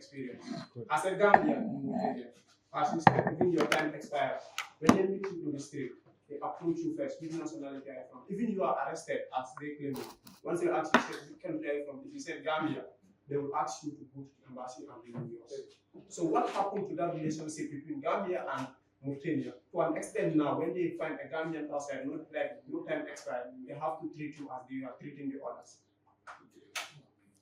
experience. As a Gambian, as you said, even your time expires. When they meet you to the street, they approach you first, which nationality are you from? Even you are arrested as they claim it. Once they ask you, which country are you from? If you say Gambia, they will ask you to go to the embassy and remove yours. So what happened to that relationship between Gambia and Mauritania? To an extent now, when they find a Gambian outside, not like no time expired, they have to treat you as they are treating the others.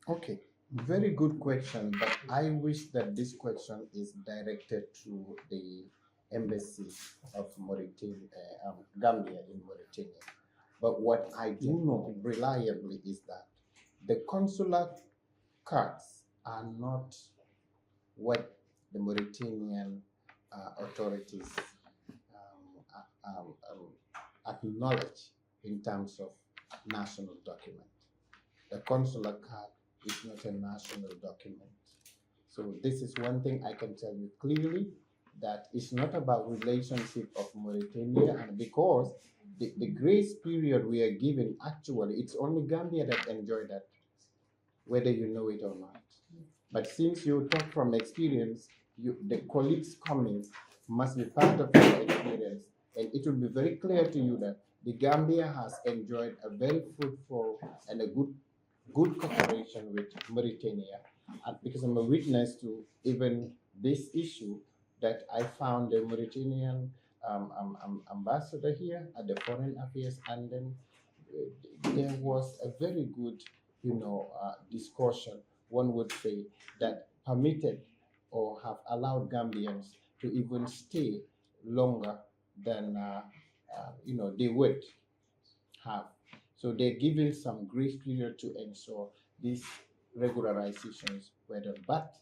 Okay, very good question, but I wish that this question is directed to the embassy of Mauritania, Gambia in Mauritania. But what I do know reliably is that the consular cards are not what the Mauritanian authorities acknowledge in terms of national document. The consular card is not a national document. So this is one thing I can tell you clearly, that it's not about relationship of Mauritania, and because the grace period we are given, actually it's only Gambia that enjoy that, whether you know it or not. But since you talk from experience, the colleagues coming must be part of your experience, and it will be very clear to you that the Gambia has enjoyed a very fruitful and a good cooperation with Mauritania, and because I'm a witness to even this issue, that I found the Mauritanian ambassador here at the Foreign Affairs, and then there was a very good, discussion, one would say, that permitted or have allowed Gambians to even stay longer than they would have. So they're given some grace period to ensure these regularizations were done. But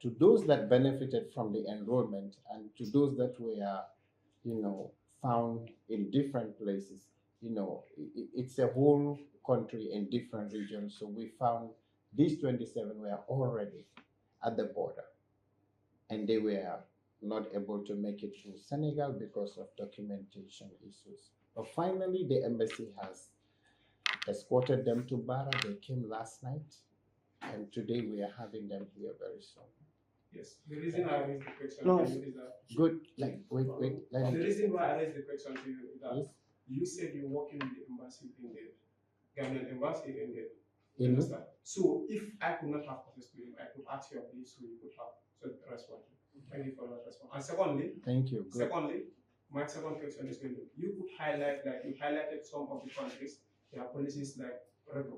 to those that benefited from the enrollment and to those that were, found in different places, it's a whole country in different regions. So we found these 27 were already at the border, and they were not able to make it through Senegal because of documentation issues. But finally, the embassy has escorted them to Bara. They came last night, and today we are having them here very soon. Yes, the reason I raised the question No, to you is that good. Like, wait. the reason why I raised the question to you is that Yes. you said you're working with the embassy in the Ghanaian embassy in the. In- understand? So if I could not have access to him, I could ask you of this, so you could have respond. Thank you for that response. And secondly, Thank you. Good. My second question is going to you could highlight, like you highlighted some of the countries, their policies like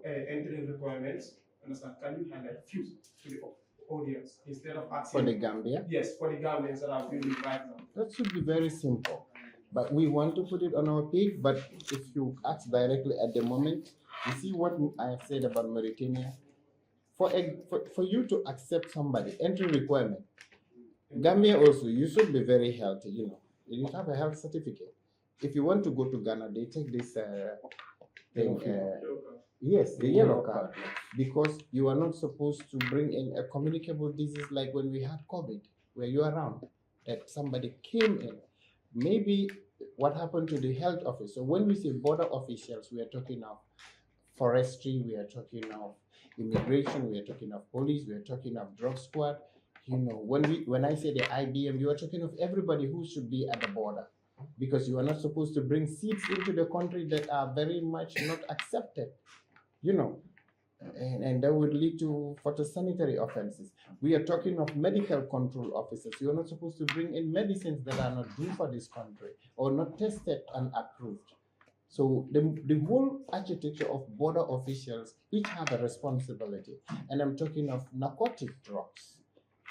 entry requirements. Understand? Can you highlight few to the audience instead of asking For the Gambia? Yes, for the Gambians that are doing it right now. That should be very simple. But we want to put it on our page. But if you ask directly at the moment, you see what I have said about Mauritania. For you to accept somebody, entry requirement. Gambia also, you should be very healthy. You have a health certificate. If you want to go to Ghana, they take this thing. Yes, the yellow card, because you are not supposed to bring in a communicable disease like when we had COVID, where you are around, that somebody came in. Maybe what happened to the health officer. When we say border officials, we are talking of forestry, we are talking of immigration, we are talking of police, we are talking of drug squad. When I say the IBM, you are talking of everybody who should be at the border, because you are not supposed to bring seeds into the country that are very much not accepted. And that would lead to phytosanitary offenses. We are talking of medical control officers. You are not supposed to bring in medicines that are not due for this country or not tested and approved. So the whole architecture of border officials each have a responsibility. And I'm talking of narcotic drugs.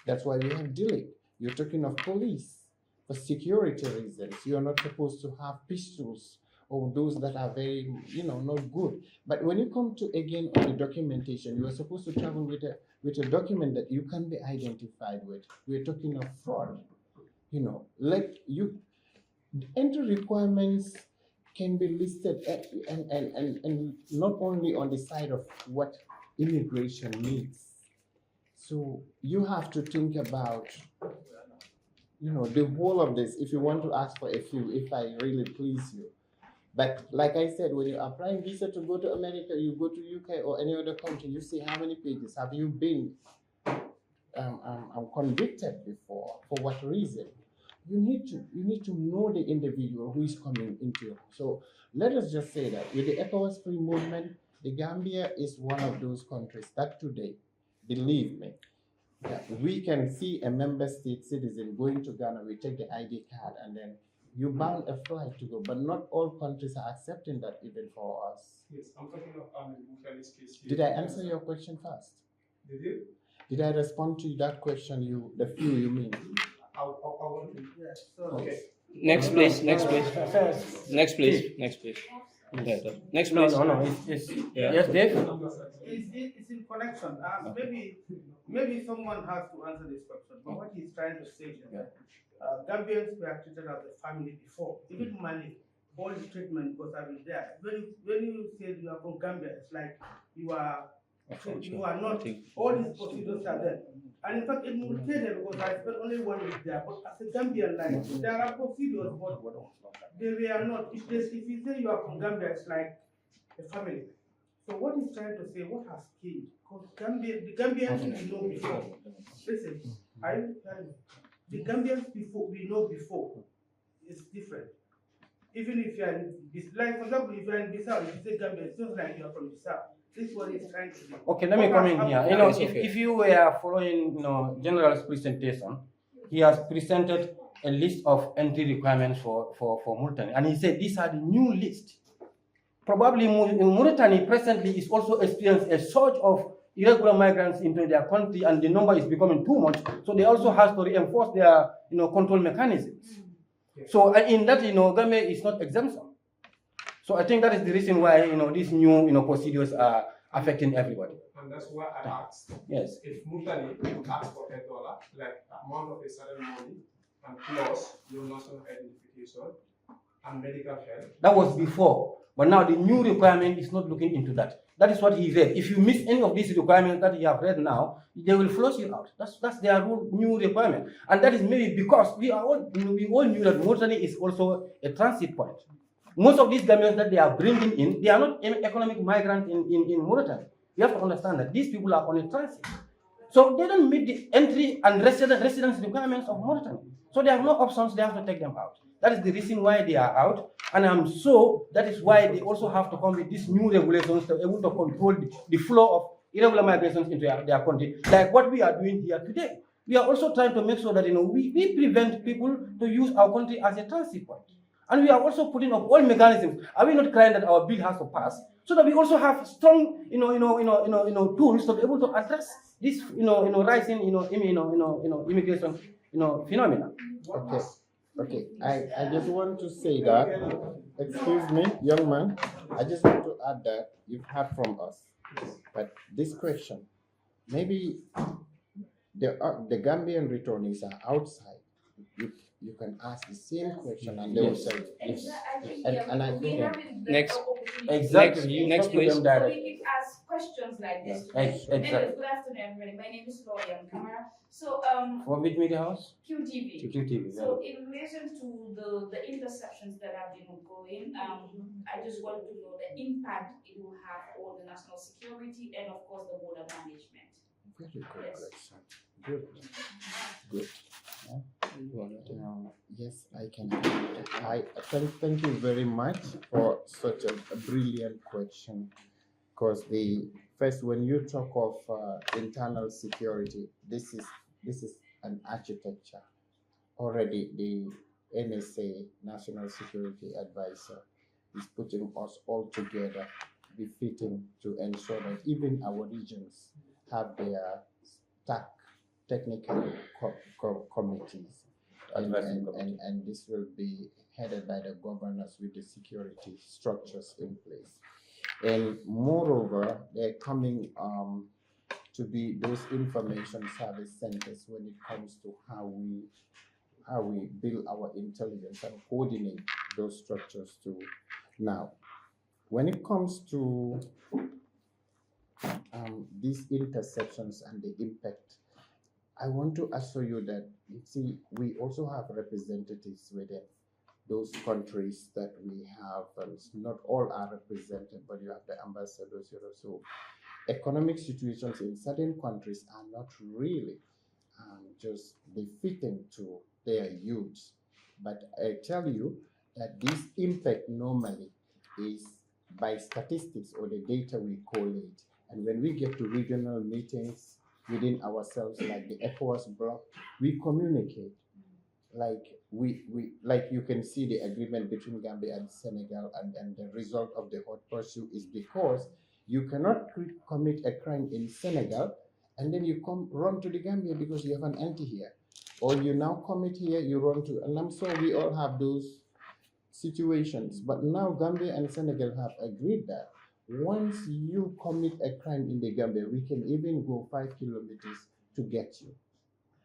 That's why we have dealing. You're talking of police. For security reasons, you are not supposed to have pistols or those that are very, not good. But when you come to, again, on the documentation, you are supposed to travel with a document that you can be identified with. We're talking of fraud. The entry requirements can be listed and not only on the side of what immigration needs. So you have to think about, the whole of this. If you want to ask for a few, if I really please you. But like I said, when you're applying visa to go to America, you go to UK or any other country, you see how many pages have you been convicted before. For what reason? You need to know the individual who is coming into your. So let us just say that with the ECOWAS free movement, the Gambia is one of those countries that today, believe me, that we can see a member state citizen going to Ghana, we take the ID card, and then you bound a flight to go. But not all countries are accepting that even for us. Yes, I'm talking of Mufali's case here. Did I answer your question first? Did you? Did I respond to that question? The few you mean? I want to. Yes. So Okay. Next, please. Next, please. Next, please. Next, please. Yeah, next, please. No. It's Yeah. yes, Dave. It's in connection. Maybe someone has to answer this question. But what he's trying to say is that Gambians were treated as a family before. Even Mali, all the treatment because I mean there. When you say you are from Gambia, it's like you are not. All these procedures are there. And in fact, in Mauritania, because I spent only 1 week there, but as a Gambian, like there are procedures, but they were not. If you say you are from Gambia, it's like a family. So what he's trying to say, what has changed? Because the Gambians we know before. Listen, the Gambians before we know before is different. Even if you are in like for example, if you are in Bissau, if you say Gambia, it's just like you are from Bissau. This is what he's trying to do. Okay, let me come in here. You know, if you were following, General's presentation, he has presented a list of entry requirements for Mauritania, and he said these are the new list. Probably Mauritania presently is also experiencing a surge of irregular migrants into their country, and the number is becoming too much. So they also have to reinforce their, control mechanisms. So in that, Gambia is not exemption. So I think that is the reason why, these new, procedures are affecting everybody. And that's why I asked. Yes. If Mutani asks for $1, like amount of a certain money, and plus your national identification and medical health. That was before, but now the new requirement is not looking into that. That is what he read. If you miss any of these requirements that you have read now, they will flush you out. That's their new requirement, and that is maybe because we all knew that Mauritania is also a transit point. Most of these Gambians that they are bringing in, they are not economic migrants in Mauritania. You have to understand that these people are on a transit, so they don't meet the entry and residence requirements of Mauritania. So they have no options. They have to take them out. That is the reason why they are out, and I'm sure that is why they also have to come with these new regulations to be able to control the flow of irregular migrations into their country, like what we are doing here today. We are also trying to make sure that we prevent people to use our country as a transit point, and we are also putting up all mechanisms. Are we not crying that our bill has to pass, so that we also have strong, tools to be able to address this, rising, immigration, phenomena. Okay, I just want to say that, excuse me, young man, I just want to add that you've heard from us, but this question, maybe the Gambian returnees are outside. You can ask the same question and they will say yes. And I think Next. Exactly. Next, please. So we can ask questions like this. Exactly. Good afternoon, everybody. My name is Florian Camara. So, From which media house? QTV. QTV. So, in relation to the interceptions that have been going, I just want to know the impact it will have on the national security and, of course, the border management. very good Yes. question. Good. Yes, I can. I thank you very much for such a brilliant question. Because when you talk of internal security, this is an architecture. Already, the NSA, National Security Advisor, is putting us all together, befitting to ensure that even our regions have their technical committees, and this will be headed by the governors with the security structures in place. And moreover, they're coming to be those information service centers when it comes to how we build our intelligence and coordinate those structures too. Now, when it comes to these interceptions and the impact, I want to assure you that, we also have representatives within those countries that we have, and not all are represented, but you have the ambassadors here. So economic situations in certain countries are not really just befitting to their youths. But I tell you that this impact normally is by statistics or the data we collate. And when we get to regional meetings within ourselves, like the ECOWAS bloc, we communicate. Like like you can see the agreement between Gambia and Senegal, and the result of the hot pursuit is because you cannot commit a crime in Senegal and then you come run to the Gambia because you have an auntie here, or you now commit here, you run to, and I'm sure we all have those situations. But now Gambia and Senegal have agreed that once you commit a crime in the Gambia, we can even go 5 kilometers to get you.